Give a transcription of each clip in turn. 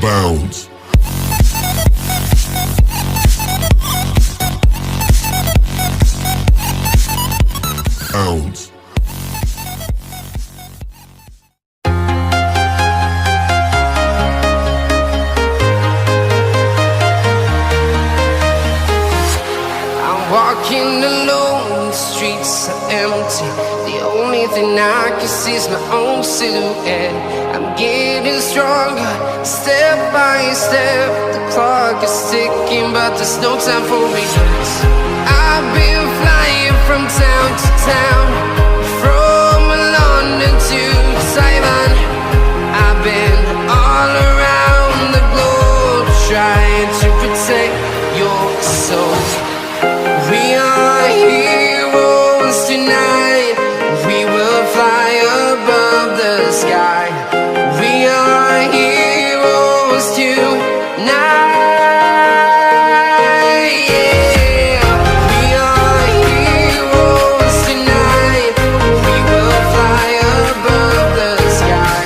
bounds. Bounds. Walking alone, the streets are empty. The only thing I can see is my own silhouette. I'm getting stronger, step by step. The clock is ticking, but there's no time for regrets. I've been flying from town to town, from London to Taiwan. I've been all around the globe, trying to protect your soul. We are heroes tonight. We will fly above the sky. We are heroes tonight. Yeah. We are heroes tonight. We will fly above the sky.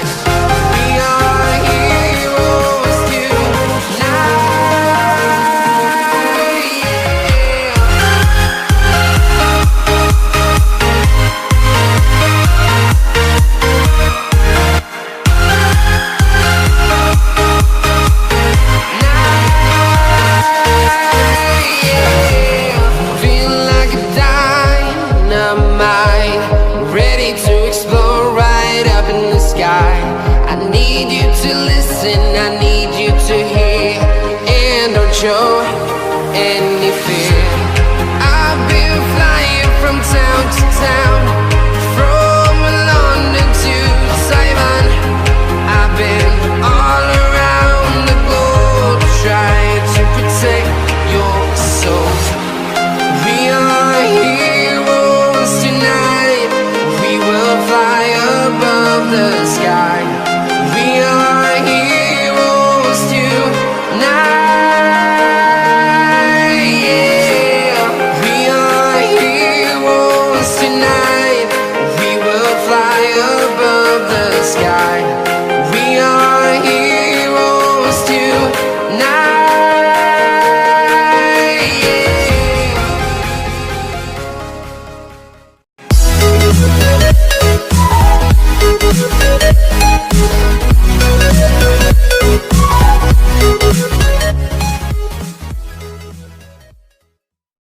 We are heroes tonight. I need you to hear, and don't show any fear. I've been flying from town to town,